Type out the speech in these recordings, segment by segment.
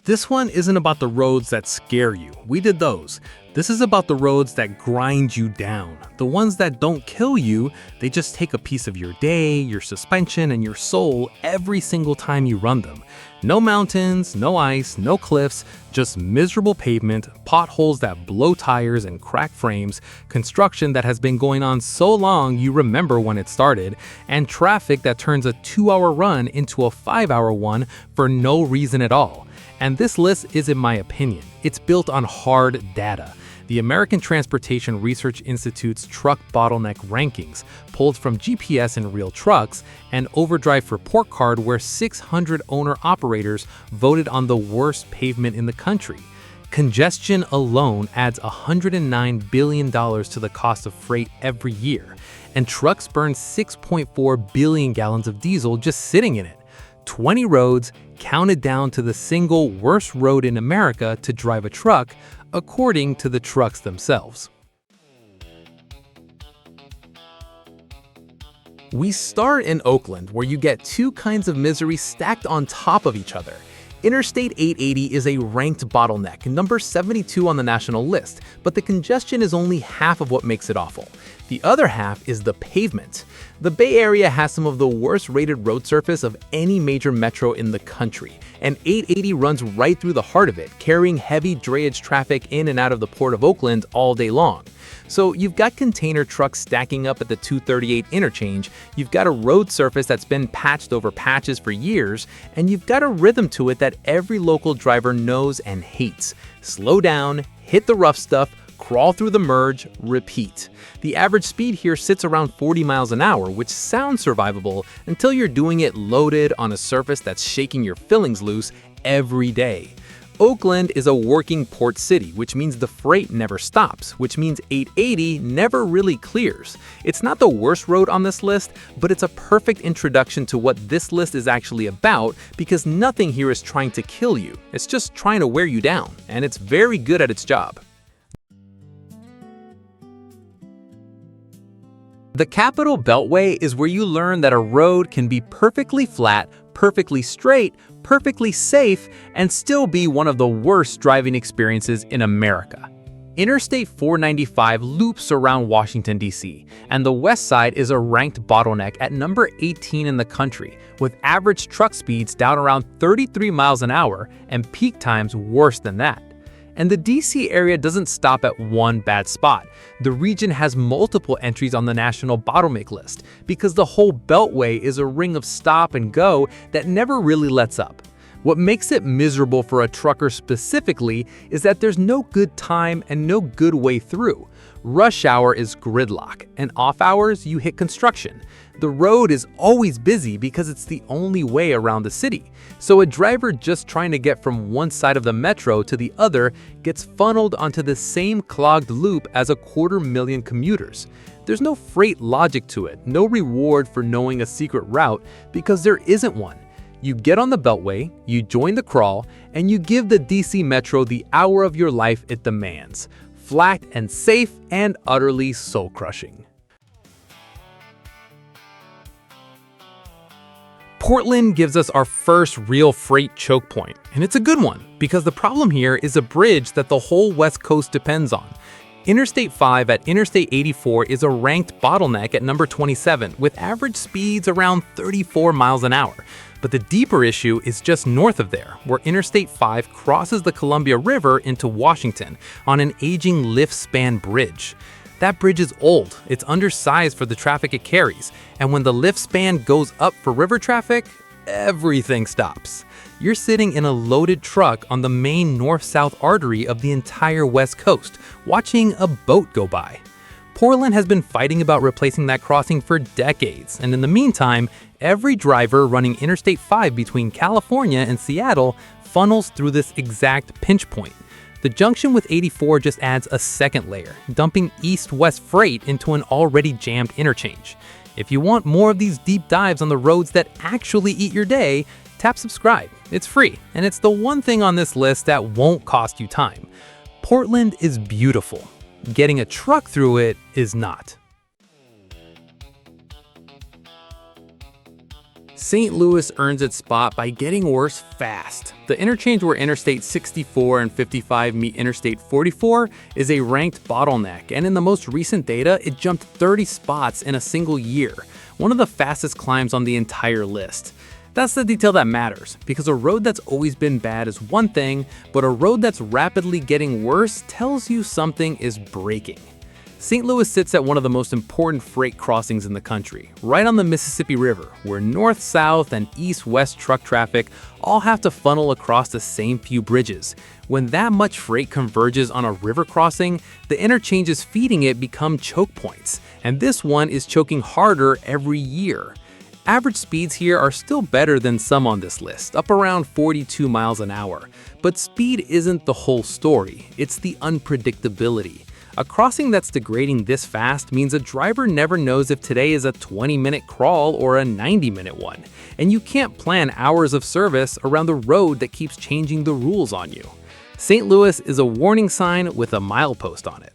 This one isn't about the roads that scare you. We did those. This is about the roads that grind you down. The ones that don't kill you, they just take a piece of your day, your suspension, and your soul every single time you run them. No mountains, no ice, no cliffs, just miserable pavement, potholes that blow tires and crack frames, construction that has been going on so long you remember when it started, and traffic that turns a 2-hour run into a 5-hour one for no reason at all. And this list isn't my opinion. It's built on hard data. The American Transportation Research Institute's Truck Bottleneck rankings, pulled from GPS in real trucks, and Overdrive report card where 600 owner-operators voted on the worst pavement in the country. Congestion alone adds $109 billion to the cost of freight every year, and trucks burn 6.4 billion gallons of diesel just sitting in it. 20 roads counted down to the single worst road in America to drive a truck, according to the trucks themselves. We start in Oakland, where you get two kinds of misery stacked on top of each other. Interstate 880 is a ranked bottleneck, number 72 on the national list, but the congestion is only half of what makes it awful. The other half is the pavement. The Bay Area has some of the worst rated road surface of any major metro in the country, and 880 runs right through the heart of it, carrying heavy drayage traffic in and out of the port of Oakland all day long. So you've got container trucks stacking up at the 238 interchange, you've got a road surface that's been patched over patches for years, and you've got a rhythm to it that every local driver knows and hates. Slow down, hit the rough stuff, crawl through the merge, repeat. The average speed here sits around 40 miles an hour, which sounds survivable until you're doing it loaded on a surface that's shaking your fillings loose every day. Oakland is a working port city, which means the freight never stops, which means 880 never really clears. It's not the worst road on this list, but it's a perfect introduction to what this list is actually about, because nothing here is trying to kill you. It's just trying to wear you down, and it's very good at its job. The Capital Beltway is where you learn that a road can be perfectly flat, perfectly straight, perfectly safe, and still be one of the worst driving experiences in America. Interstate 495 loops around Washington, D.C., and the west side is a ranked bottleneck at number 18 in the country, with average truck speeds down around 33 miles an hour and peak times worse than that. And the DC area doesn't stop at one bad spot. The region has multiple entries on the national bottleneck list because the whole Beltway is a ring of stop and go that never really lets up. What makes it miserable for a trucker specifically is that there's no good time and no good way through. Rush hour is gridlock, and off hours you hit construction. The road is always busy because it's the only way around the city. So a driver just trying to get from one side of the metro to the other gets funneled onto the same clogged loop as 250,000 commuters. There's no freight logic to it, no reward for knowing a secret route, because there isn't one. You get on the Beltway, you join the crawl, and you give the DC Metro the hour of your life it demands. Flat and safe and utterly soul-crushing. Portland gives us our first real freight choke point, and it's a good one because the problem here is a bridge that the whole West Coast depends on. Interstate 5 at Interstate 84 is a ranked bottleneck at number 27 with average speeds around 34 miles an hour. But the deeper issue is just north of there, where Interstate 5 crosses the Columbia River into Washington on an aging lift-span bridge. That bridge is old, it's undersized for the traffic it carries, and when the lift span goes up for river traffic, everything stops. You're sitting in a loaded truck on the main north-south artery of the entire West Coast, watching a boat go by. Portland has been fighting about replacing that crossing for decades, and in the meantime, every driver running Interstate 5 between California and Seattle funnels through this exact pinch point. The junction with 84 just adds a second layer, dumping east-west freight into an already jammed interchange. If you want more of these deep dives on the roads that actually eat your day, tap subscribe. It's free, and it's the one thing on this list that won't cost you time. Portland is beautiful. Getting a truck through it is not. St. Louis earns its spot by getting worse fast. The interchange where Interstate 64 and 55 meet Interstate 44 is a ranked bottleneck, and in the most recent data, it jumped 30 spots in a single year, one of the fastest climbs on the entire list. That's the detail that matters, because a road that's always been bad is one thing, but a road that's rapidly getting worse tells you something is breaking. St. Louis sits at one of the most important freight crossings in the country, right on the Mississippi River, where north-south and east-west truck traffic all have to funnel across the same few bridges. When that much freight converges on a river crossing, the interchanges feeding it become choke points, and this one is choking harder every year. Average speeds here are still better than some on this list, up around 42 miles an hour. But speed isn't the whole story, it's the unpredictability. A crossing that's degrading this fast means a driver never knows if today is a 20-minute crawl or a 90-minute one, and you can't plan hours of service around the road that keeps changing the rules on you. St. Louis is a warning sign with a milepost on it.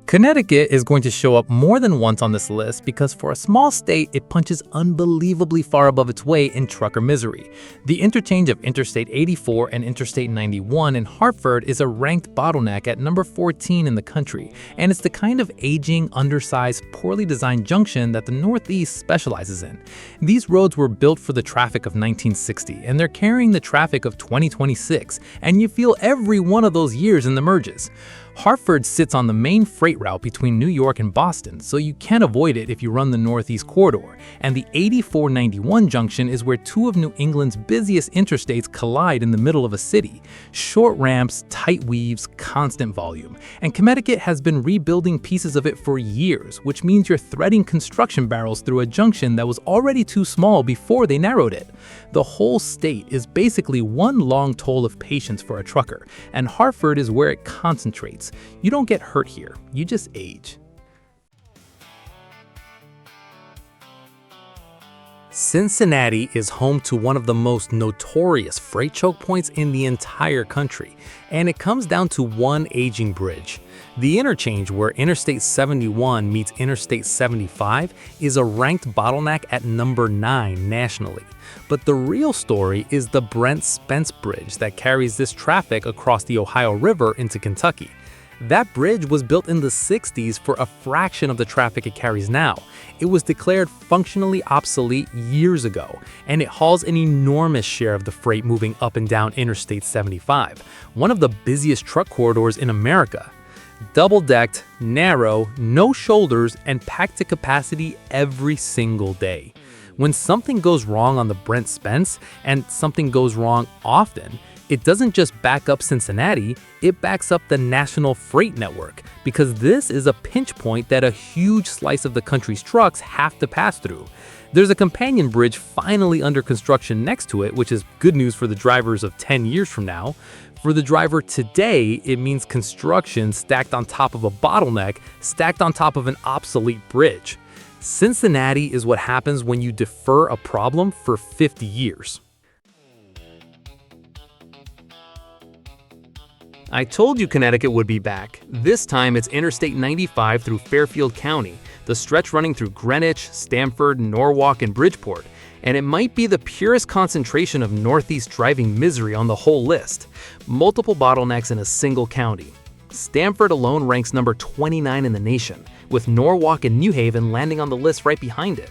Connecticut is going to show up more than once on this list because for a small state, it punches unbelievably far above its weight in trucker misery. The interchange of Interstate 84 and Interstate 91 in Hartford is a ranked bottleneck at number 14 in the country, and it's the kind of aging, undersized, poorly designed junction that the Northeast specializes in. These roads were built for the traffic of 1960, and they're carrying the traffic of 2026, and you feel every one of those years in the merges. Hartford sits on the main freight route between New York and Boston, so you can't avoid it if you run the Northeast corridor, and the 8491 junction is where two of New England's busiest interstates collide in the middle of a city. Short ramps, tight weaves, constant volume, and Connecticut has been rebuilding pieces of it for years, which means you're threading construction barrels through a junction that was already too small before they narrowed it. The whole state is basically one long toll of patience for a trucker, and Hartford is where it concentrates. You don't get hurt here, you just age. Cincinnati is home to one of the most notorious freight choke points in the entire country, and it comes down to one aging bridge. The interchange where Interstate 71 meets Interstate 75 is a ranked bottleneck at number 9 nationally. But the real story is the Brent Spence Bridge that carries this traffic across the Ohio River into Kentucky. That bridge was built in the 60s for a fraction of the traffic it carries now. It was declared functionally obsolete years ago, and it hauls an enormous share of the freight moving up and down Interstate 75, one of the busiest truck corridors in America. Double-decked, narrow, no shoulders, and packed to capacity every single day. When something goes wrong on the Brent Spence, and something goes wrong often, it doesn't just back up Cincinnati, it backs up the national freight network, because this is a pinch point that a huge slice of the country's trucks have to pass through. There's a companion bridge finally under construction next to it, which is good news for the drivers of 10 years from now. For the driver today, it means construction stacked on top of a bottleneck, stacked on top of an obsolete bridge. Cincinnati is what happens when you defer a problem for 50 years. I told you Connecticut would be back. This time it's Interstate 95 through Fairfield County, the stretch running through Greenwich, Stamford, Norwalk, and Bridgeport. And it might be the purest concentration of Northeast driving misery on the whole list. Multiple bottlenecks in a single county. Stamford alone ranks number 29 in the nation, with Norwalk and New Haven landing on the list right behind it.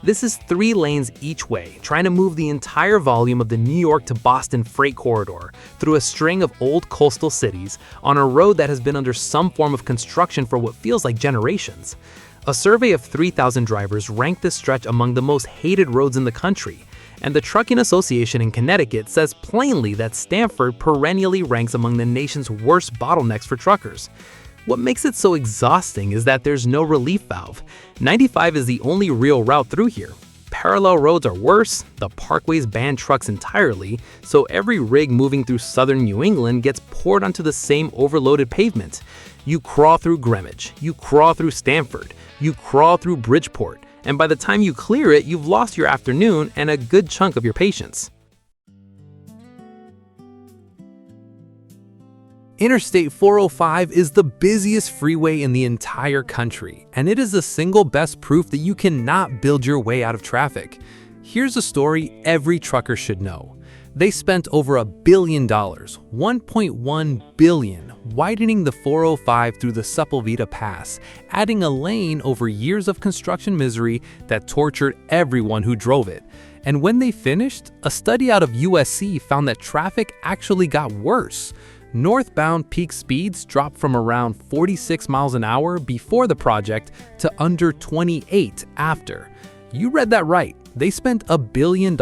This is 3 lanes each way, trying to move the entire volume of the New York to Boston freight corridor through a string of old coastal cities on a road that has been under some form of construction for what feels like generations. A survey of 3,000 drivers ranked this stretch among the most hated roads in the country, and the Trucking Association in Connecticut says plainly that Stamford perennially ranks among the nation's worst bottlenecks for truckers. What makes it so exhausting is that there's no relief valve. 95 is the only real route through here. Parallel roads are worse, the parkways ban trucks entirely, so every rig moving through southern New England gets poured onto the same overloaded pavement. You crawl through Greenwich, you crawl through Stamford, you crawl through Bridgeport, and by the time you clear it, you've lost your afternoon and a good chunk of your patience. Interstate 405 is the busiest freeway in the entire country, and it is the single best proof that you cannot build your way out of traffic. Here's a story every trucker should know. They spent over $1 billion, $1.1 billion, widening the 405 through the Sepulveda Pass, adding a lane over years of construction misery that tortured everyone who drove it. And when they finished, a study out of USC found that traffic actually got worse. Northbound peak speeds dropped from around 46 miles an hour before the project to under 28 after. You read that right. They spent $1 billion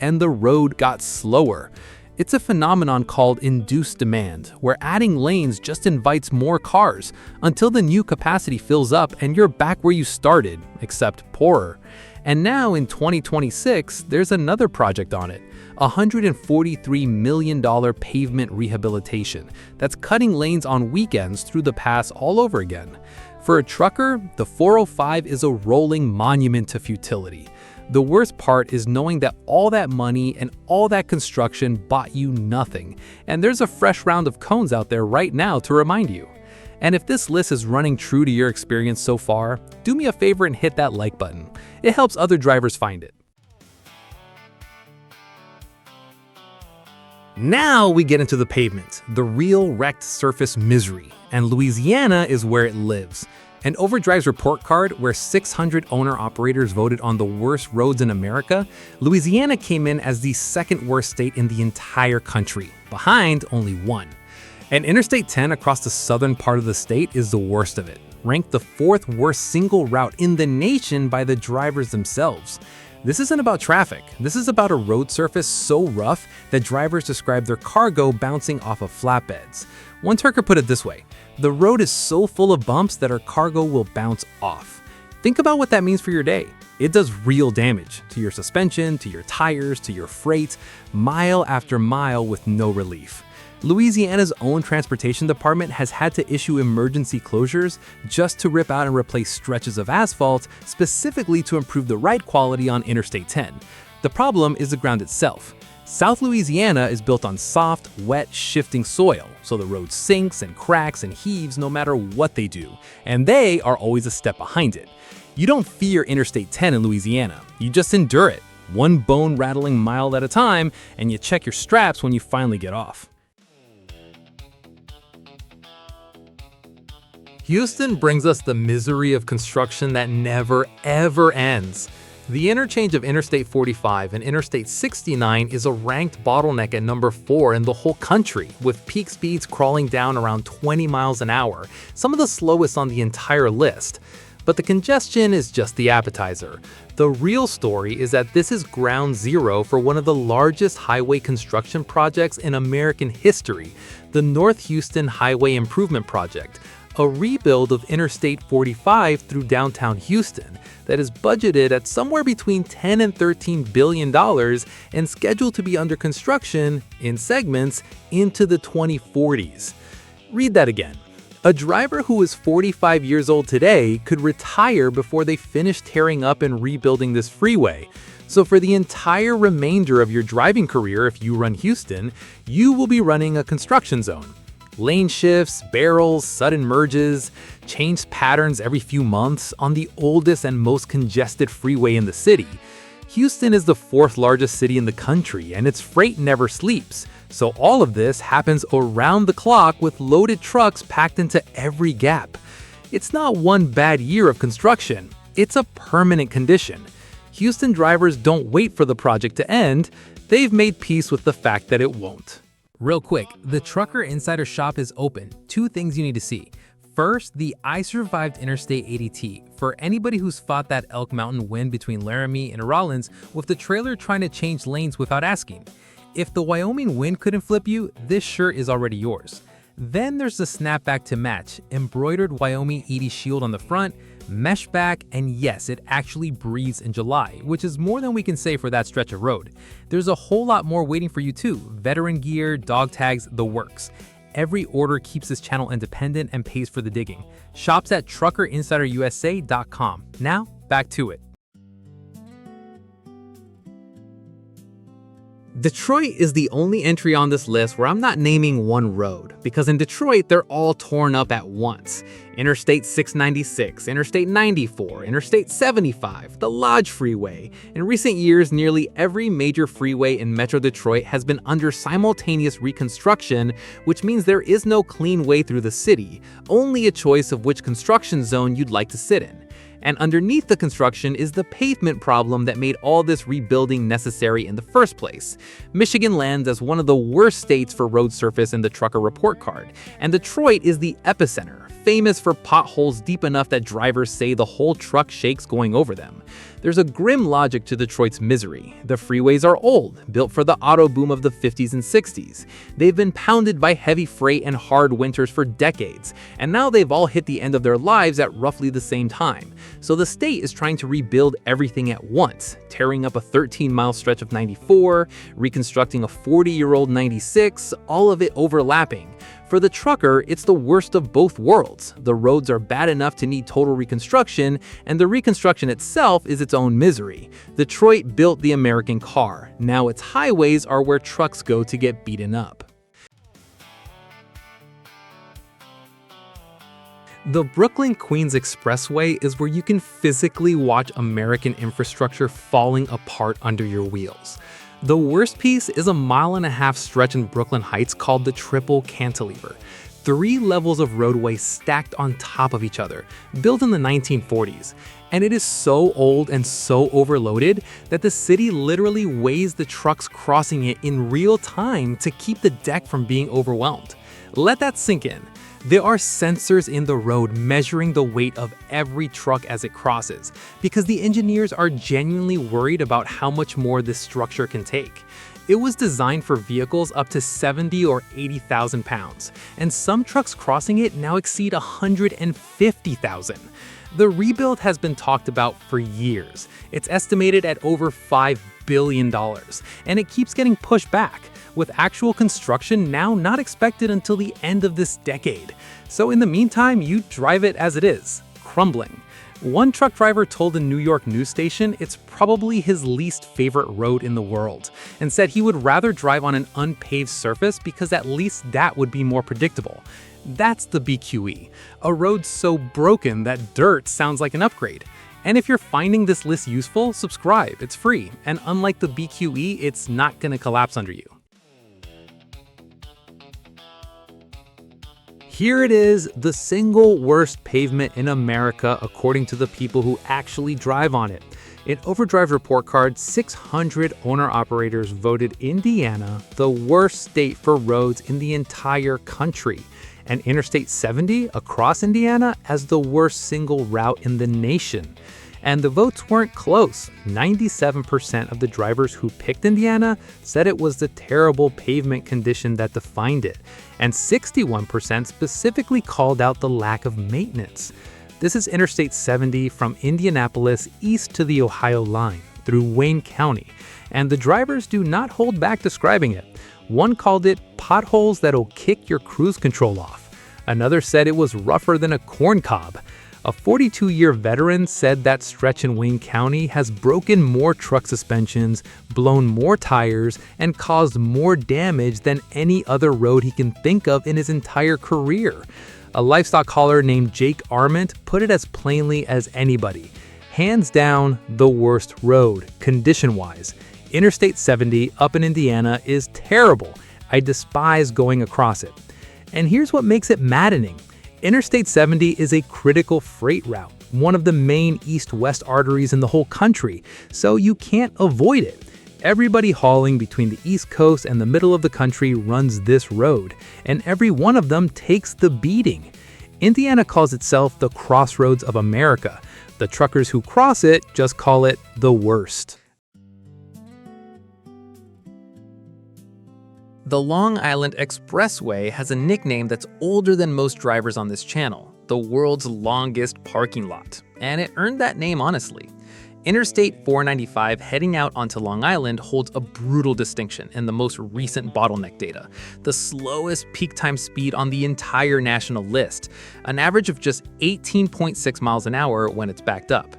and the road got slower. It's a phenomenon called induced demand, where adding lanes just invites more cars until the new capacity fills up and you're back where you started, except poorer. And now in 2026, there's another project on it, $143 million pavement rehabilitation that's cutting lanes on weekends through the pass all over again. For a trucker, the 405 is a rolling monument to futility. The worst part is knowing that all that money and all that construction bought you nothing, and there's a fresh round of cones out there right now to remind you. And if this list is running true to your experience so far, do me a favor and hit that like button. It helps other drivers find it. Now we get into the pavement, the real wrecked surface misery, and Louisiana is where it lives. An Overdrive's report card, where 600 owner-operators voted on the worst roads in America, Louisiana came in as the second worst state in the entire country, behind only one. And Interstate 10 across the southern part of the state is the worst of it, ranked the fourth worst single route in the nation by the drivers themselves. This isn't about traffic. This is about a road surface so rough that drivers describe their cargo bouncing off of flatbeds. One trucker put it this way: the road is so full of bumps that our cargo will bounce off. Think about what that means for your day. It does real damage to your suspension, to your tires, to your freight, mile after mile with no relief. Louisiana's own transportation department has had to issue emergency closures just to rip out and replace stretches of asphalt, specifically to improve the ride quality on Interstate 10. The problem is the ground itself. South Louisiana is built on soft, wet, shifting soil, so the road sinks and cracks and heaves no matter what they do, and they are always a step behind it. You don't fear Interstate 10 in Louisiana, you just endure it, one bone-rattling mile at a time, and you check your straps when you finally get off. Houston brings us the misery of construction that never, ever ends. The interchange of Interstate 45 and Interstate 69 is a ranked bottleneck at number 4 in the whole country, with peak speeds crawling down around 20 miles an hour, some of the slowest on the entire list. But the congestion is just the appetizer. The real story is that this is ground zero for one of the largest highway construction projects in American history, the North Houston Highway Improvement Project, a rebuild of Interstate 45 through downtown Houston that is budgeted at somewhere between $10 and $13 billion and scheduled to be under construction in segments into the 2040s. Read that again. A driver who is 45 years old today could retire before they finish tearing up and rebuilding this freeway. So for the entire remainder of your driving career, if you run Houston, you will be running a construction zone. Lane shifts, barrels, sudden merges, change patterns every few months on the oldest and most congested freeway in the city. Houston is the 4th largest city in the country, and its freight never sleeps. So all of this happens around the clock with loaded trucks packed into every gap. It's not one bad year of construction, it's a permanent condition. Houston drivers don't wait for the project to end, they've made peace with the fact that it won't. Real quick, the Trucker Insider Shop is open. 2 things you need to see. First, the I Survived Interstate 80T, for anybody who's fought that Elk Mountain wind between Laramie and Rollins with the trailer trying to change lanes without asking. If the Wyoming wind couldn't flip you, this shirt is already yours. Then there's the snapback to match, embroidered Wyoming Edie shield on the front, mesh back, and yes, it actually breathes in July, which is more than we can say for that stretch of road. There's a whole lot more waiting for you too, veteran gear, dog tags, the works. Every order keeps this channel independent and pays for the digging. Shops at truckerinsiderusa.com. Now, back to it. Detroit is the only entry on this list where I'm not naming one road, because in Detroit, they're all torn up at once. Interstate 696, Interstate 94, Interstate 75, the Lodge Freeway. In recent years, nearly every major freeway in Metro Detroit has been under simultaneous reconstruction, which means there is no clean way through the city, only a choice of which construction zone you'd like to sit in. And underneath the construction is the pavement problem that made all this rebuilding necessary in the first place. Michigan lands as one of the worst states for road surface in the trucker report card, and Detroit is the epicenter, famous for potholes deep enough that drivers say the whole truck shakes going over them. There's a grim logic to Detroit's misery. The freeways are old, built for the auto boom of the 50s and 60s. They've been pounded by heavy freight and hard winters for decades, and now they've all hit the end of their lives at roughly the same time. So the state is trying to rebuild everything at once, tearing up a 13-mile stretch of 94, reconstructing a 40-year-old 96, all of it overlapping. For the trucker, it's the worst of both worlds. The roads are bad enough to need total reconstruction, and the reconstruction itself is its own misery. Detroit built the American car. Now its highways are where trucks go to get beaten up. The Brooklyn-Queens Expressway is where you can physically watch American infrastructure falling apart under your wheels. The worst piece is a 1.5 mile stretch in Brooklyn Heights called the Triple Cantilever. 3 levels of roadway stacked on top of each other, built in the 1940s. And it is so old and so overloaded that the city literally weighs the trucks crossing it in real time to keep the deck from being overwhelmed. Let that sink in. There are sensors in the road measuring the weight of every truck as it crosses, because the engineers are genuinely worried about how much more this structure can take. It was designed for vehicles up to 70 or 80,000 pounds, and some trucks crossing it now exceed 150,000. The rebuild has been talked about for years. It's estimated at over $5 billion, and it keeps getting pushed back, with actual construction now not expected until the end of this decade. So in the meantime, you drive it as it is, crumbling. One truck driver told a New York news station it's probably his least favorite road in the world, and said he would rather drive on an unpaved surface because at least that would be more predictable. That's the BQE, a road so broken that dirt sounds like an upgrade. And if you're finding this list useful, subscribe, it's free, and unlike the BQE, it's not gonna collapse under you. Here it is, the single worst pavement in America according to the people who actually drive on it. In Overdrive report card, 600 owner-operators voted Indiana the worst state for roads in the entire country, and Interstate 70 across Indiana as the worst single route in the nation. And the votes weren't close. 97% of the drivers who picked Indiana said it was the terrible pavement condition that defined it, and 61% specifically called out the lack of maintenance. This is Interstate 70 from Indianapolis east to the Ohio line through Wayne County, and the drivers do not hold back describing it. One called it potholes that'll kick your cruise control off. Another said it was rougher than a corn cob. A 42-year veteran said that stretch in Wayne County has broken more truck suspensions, blown more tires, and caused more damage than any other road he can think of in his entire career. A livestock hauler named Jake Arment put it as plainly as anybody. Hands down, the worst road, condition-wise. Interstate 70 up in Indiana is terrible. I despise going across it. And here's what makes it maddening. Interstate 70 is a critical freight route, one of the main east-west arteries in the whole country, so you can't avoid it. Everybody hauling between the East Coast and the middle of the country runs this road, and every one of them takes the beating. Indiana calls itself the Crossroads of America. The truckers who cross it just call it the worst. The Long Island Expressway has a nickname that's older than most drivers on this channel, the world's longest parking lot, and it earned that name honestly. Interstate 495 heading out onto Long Island holds a brutal distinction in the most recent bottleneck data, the slowest peak time speed on the entire national list, an average of just 18.6 miles an hour when it's backed up.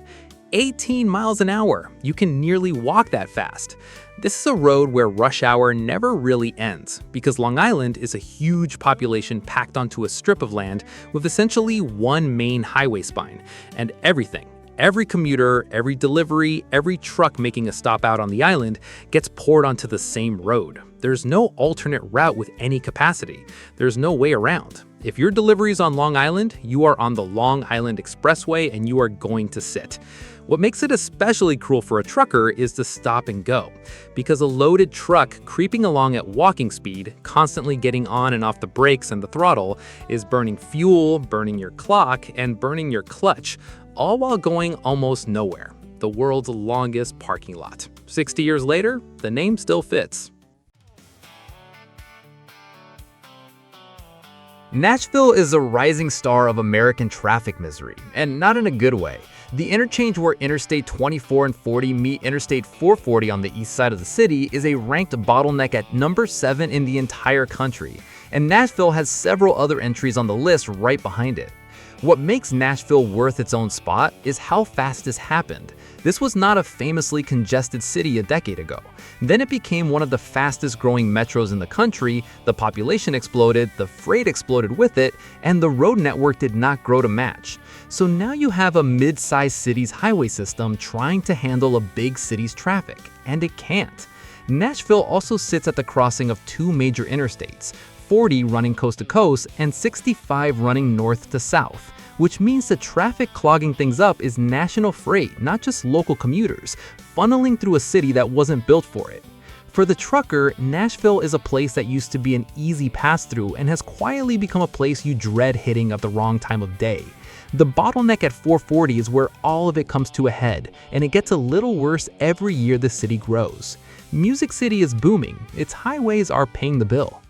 18 miles an hour. You can nearly walk that fast. This is a road where rush hour never really ends, because Long Island is a huge population packed onto a strip of land with essentially one main highway spine, and every commuter, every delivery, every truck making a stop out on the island gets poured onto the same road. There's no alternate route with any capacity. There's no way around. If your delivery is on Long Island, you are on the Long Island Expressway and you are going to sit. What makes it especially cruel for a trucker is the stop and go, because a loaded truck creeping along at walking speed, constantly getting on and off the brakes and the throttle, is burning fuel, burning your clock, and burning your clutch, all while going almost nowhere. The world's longest parking lot. 60 years later, the name still fits. Nashville is a rising star of American traffic misery, and not in a good way. The interchange where Interstate 24 and 40 meet Interstate 440 on the east side of the city is a ranked bottleneck at number 7 in the entire country, and Nashville has several other entries on the list right behind it. What makes Nashville worth its own spot is how fast this happened. This was not a famously congested city a decade ago. Then it became one of the fastest growing metros in the country, the population exploded, the freight exploded with it, and the road network did not grow to match. So now you have a mid-sized city's highway system trying to handle a big city's traffic, and it can't. Nashville also sits at the crossing of two major interstates, 40 running coast to coast and 65 running north to south, which means the traffic clogging things up is national freight, not just local commuters, funneling through a city that wasn't built for it. For the trucker, Nashville is a place that used to be an easy pass-through and has quietly become a place you dread hitting at the wrong time of day. The bottleneck at 440 is where all of it comes to a head, and it gets a little worse every year the city grows. Music City is booming, its highways are paying the bill.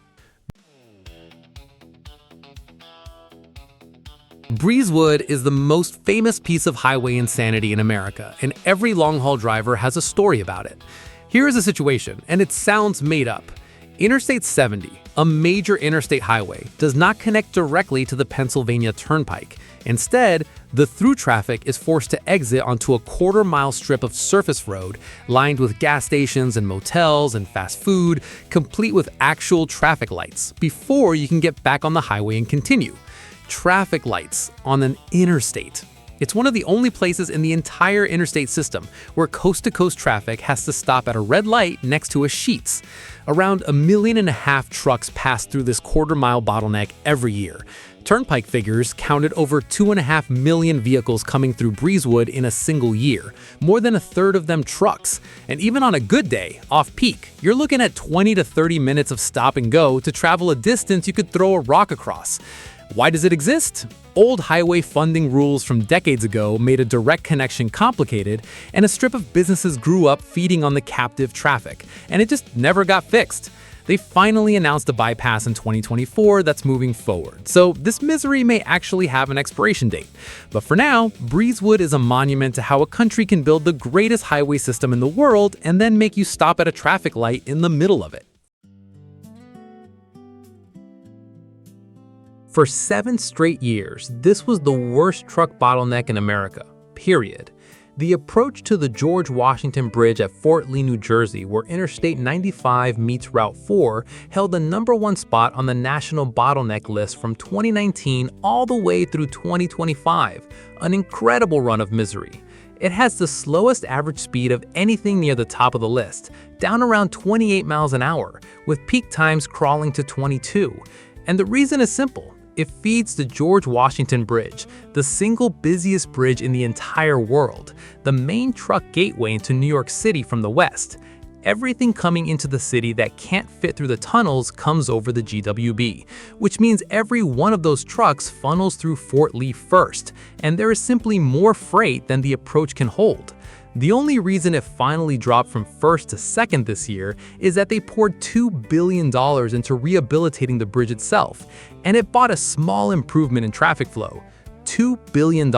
Breezewood is the most famous piece of highway insanity in America, and every long-haul driver has a story about it. Here is the situation, and it sounds made up. Interstate 70, a major interstate highway, does not connect directly to the Pennsylvania Turnpike. Instead, the through traffic is forced to exit onto a quarter-mile strip of surface road lined with gas stations and motels and fast food, complete with actual traffic lights, before you can get back on the highway and continue. Traffic lights on an interstate. It's one of the only places in the entire interstate system where coast-to-coast traffic has to stop at a red light next to a Sheetz. Around 1.5 million trucks pass through this quarter-mile bottleneck every year. Turnpike figures counted over 2.5 million vehicles coming through Breezewood in a single year, more than a third of them trucks. And even on a good day, off-peak, you're looking at 20 to 30 minutes of stop and go to travel a distance you could throw a rock across. Why does it exist? Old highway funding rules from decades ago made a direct connection complicated, and a strip of businesses grew up feeding on the captive traffic, and it just never got fixed. They finally announced a bypass in 2024 that's moving forward, so this misery may actually have an expiration date. But for now, Breezewood is a monument to how a country can build the greatest highway system in the world and then make you stop at a traffic light in the middle of it. For 7 straight years, this was the worst truck bottleneck in America, period. The approach to the George Washington Bridge at Fort Lee, New Jersey, where Interstate 95 meets Route 4, held the #1 spot on the national bottleneck list from 2019 all the way through 2025, an incredible run of misery. It has the slowest average speed of anything near the top of the list, down around 28 miles an hour, with peak times crawling to 22. And the reason is simple. It feeds the George Washington Bridge, the single busiest bridge in the entire world, the main truck gateway into New York City from the west. Everything coming into the city that can't fit through the tunnels comes over the GWB, which means every one of those trucks funnels through Fort Lee first, and there is simply more freight than the approach can hold. The only reason it finally dropped from first to second this year is that they poured $2 billion into rehabilitating the bridge itself, and it bought a small improvement in traffic flow. $2 billion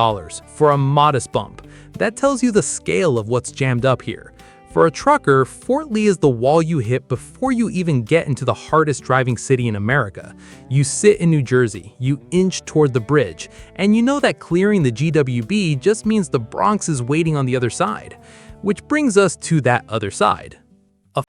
for a modest bump. That tells you the scale of what's jammed up here. For a trucker, Fort Lee is the wall you hit before you even get into the hardest driving city in America. You sit in New Jersey, you inch toward the bridge, and you know that clearing the GWB just means the Bronx is waiting on the other side. Which brings us to that other side. A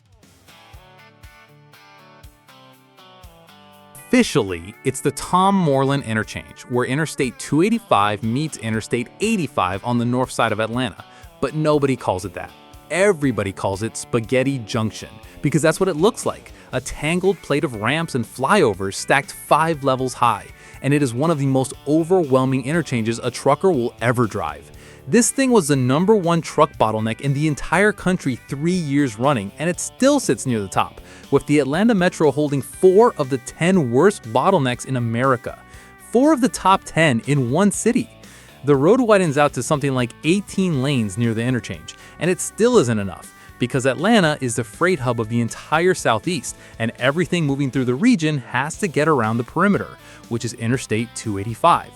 Officially, it's the Tom Moreland Interchange, where Interstate 285 meets Interstate 85 on the north side of Atlanta. But nobody calls it that. Everybody calls it Spaghetti Junction, because that's what it looks like, a tangled plate of ramps and flyovers stacked 5 levels high, and it is one of the most overwhelming interchanges a trucker will ever drive. This thing was the #1 truck bottleneck in the entire country 3 years running, and it still sits near the top, with the Atlanta Metro holding 4 of the 10 worst bottlenecks in America. 4 of the top 10 in one city. The road widens out to something like 18 lanes near the interchange, and it still isn't enough, because Atlanta is the freight hub of the entire Southeast, and everything moving through the region has to get around the perimeter, which is Interstate 285.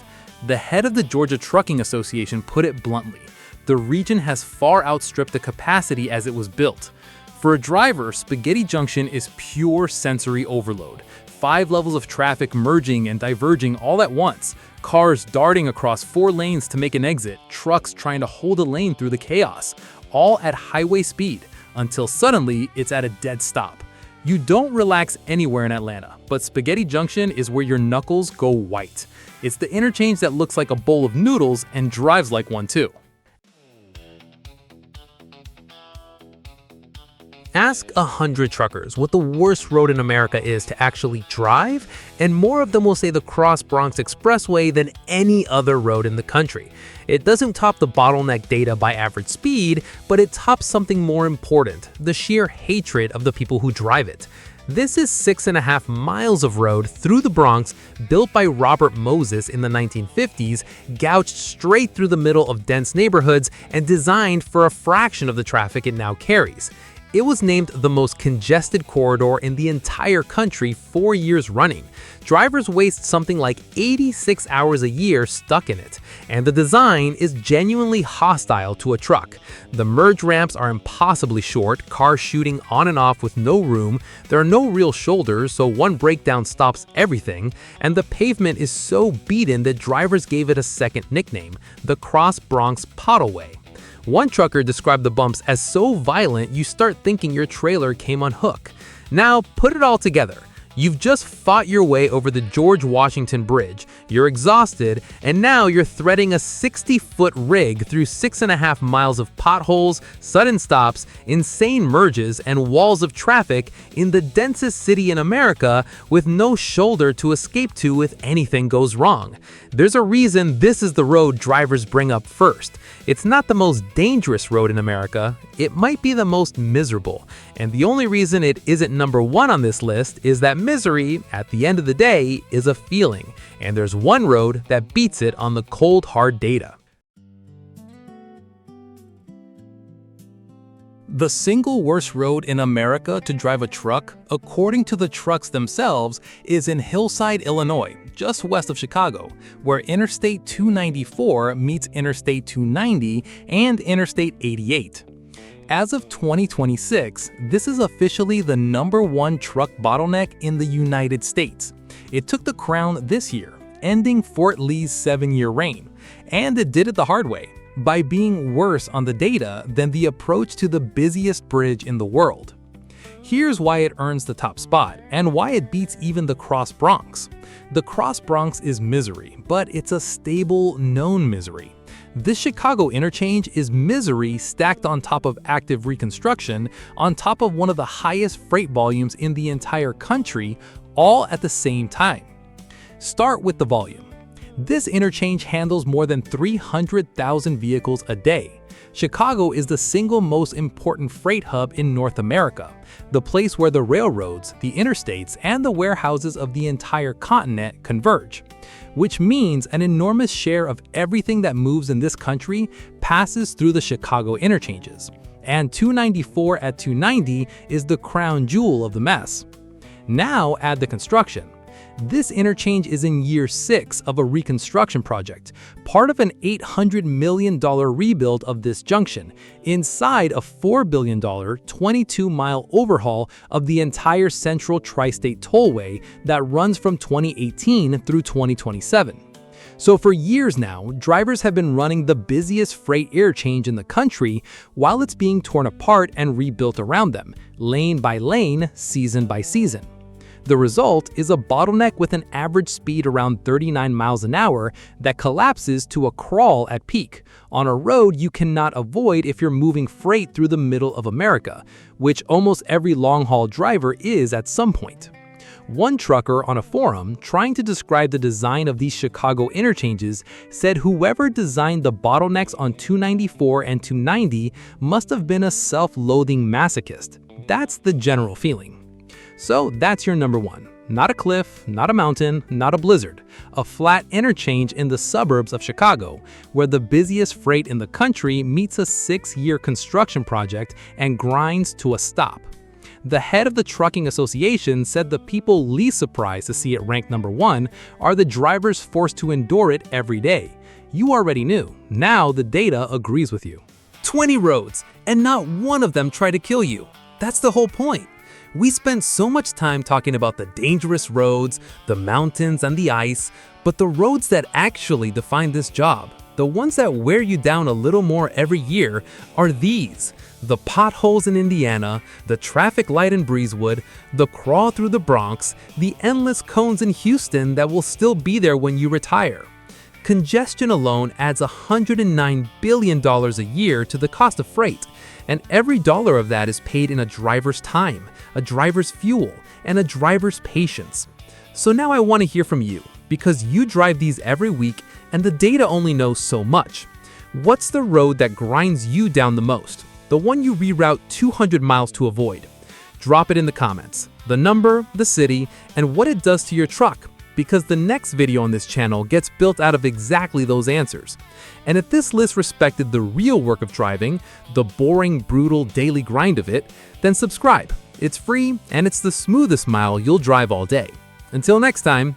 The head of the Georgia Trucking Association put it bluntly: the region has far outstripped the capacity as it was built. For a driver, Spaghetti Junction is pure sensory overload. 5 levels of traffic merging and diverging all at once, cars darting across 4 lanes to make an exit, trucks trying to hold a lane through the chaos, all at highway speed, until suddenly it's at a dead stop. You don't relax anywhere in Atlanta, but Spaghetti Junction is where your knuckles go white. It's the interchange that looks like a bowl of noodles and drives like one too. Ask 100 truckers what the worst road in America is to actually drive, and more of them will say the Bronx Expressway than any other road in the country. It doesn't top the bottleneck data by average speed, but it tops something more important: the sheer hatred of the people who drive it. This is 6.5 miles of road through the Bronx, built by Robert Moses in the 1950s, gouged straight through the middle of dense neighborhoods, and designed for a fraction of the traffic it now carries. It was named the most congested corridor in the entire country 4 years running. Drivers waste something like 86 hours a year stuck in it, and the design is genuinely hostile to a truck. The merge ramps are impossibly short, cars shooting on and off with no room, there are no real shoulders, so one breakdown stops everything, and the pavement is so beaten that drivers gave it a second nickname: the Bronx Potholes. One trucker described the bumps as so violent you start thinking your trailer came unhooked. Now, put it all together. You've just fought your way over the George Washington Bridge, you're exhausted, and now you're threading a 60-foot rig through 6.5 miles of potholes, sudden stops, insane merges, and walls of traffic in the densest city in America with no shoulder to escape to if anything goes wrong. There's a reason this is the road drivers bring up first. It's not the most dangerous road in America, it might be the most miserable. And the only reason it isn't #1 on this list is that misery, at the end of the day, is a feeling. And there's one road that beats it on the cold, hard data. The single worst road in America to drive a truck, according to the trucks themselves, is in Hillside, Illinois, just west of Chicago, where Interstate 294 meets Interstate 290 and Interstate 88. As of 2026, this is officially the #1 truck bottleneck in the United States. It took the crown this year, ending Fort Lee's 7-year reign, and it did it the hard way, by being worse on the data than the approach to the busiest bridge in the world. Here's why it earns the top spot, and why it beats even the Bronx. The Bronx is misery, but it's a stable, known misery. This Chicago interchange is misery stacked on top of active reconstruction, on top of one of the highest freight volumes in the entire country, all at the same time. Start with the volume. This interchange handles more than 300,000 vehicles a day. Chicago is the single most important freight hub in North America, the place where the railroads, the interstates, and the warehouses of the entire continent converge, which means an enormous share of everything that moves in this country passes through the Chicago interchanges. And 294 at 290 is the crown jewel of the mess. Now add the construction. This interchange is in year 6 of a reconstruction project, part of an $800 million rebuild of this junction, inside a $4 billion 22-mile overhaul of the entire Central Tri-State Tollway that runs from 2018 through 2027. So for years now, drivers have been running the busiest freight interchange in the country while it's being torn apart and rebuilt around them, lane by lane, season by season. The result is a bottleneck with an average speed around 39 miles an hour that collapses to a crawl at peak, on a road you cannot avoid if you're moving freight through the middle of America, which almost every long-haul driver is at some point. One trucker on a forum, trying to describe the design of these Chicago interchanges, said whoever designed the bottlenecks on 294 and 290 must have been a self-loathing masochist. That's the general feeling. So that's your number one. Not a cliff, not a mountain, not a blizzard. A flat interchange in the suburbs of Chicago, where the busiest freight in the country meets a 6-year construction project and grinds to a stop. The head of the Trucking Association said the people least surprised to see it ranked number 1 are the drivers forced to endure it every day. You already knew. Now the data agrees with you. 20 roads, and not one of them try to kill you. That's the whole point. We spend so much time talking about the dangerous roads, the mountains, and the ice, but the roads that actually define this job, the ones that wear you down a little more every year, are these. The potholes in Indiana, the traffic light in Breezewood, the crawl through the Bronx, the endless cones in Houston that will still be there when you retire. Congestion alone adds $109 billion a year to the cost of freight, and every dollar of that is paid in a driver's time, a driver's fuel, and a driver's patience. So now I want to hear from you, because you drive these every week and the data only knows so much. What's the road that grinds you down the most? The one you reroute 200 miles to avoid? Drop it in the comments. The number, the city, and what it does to your truck, because the next video on this channel gets built out of exactly those answers. And if this list respected the real work of driving, the boring, brutal daily grind of it, then subscribe. It's free and it's the smoothest mile you'll drive all day. Until next time,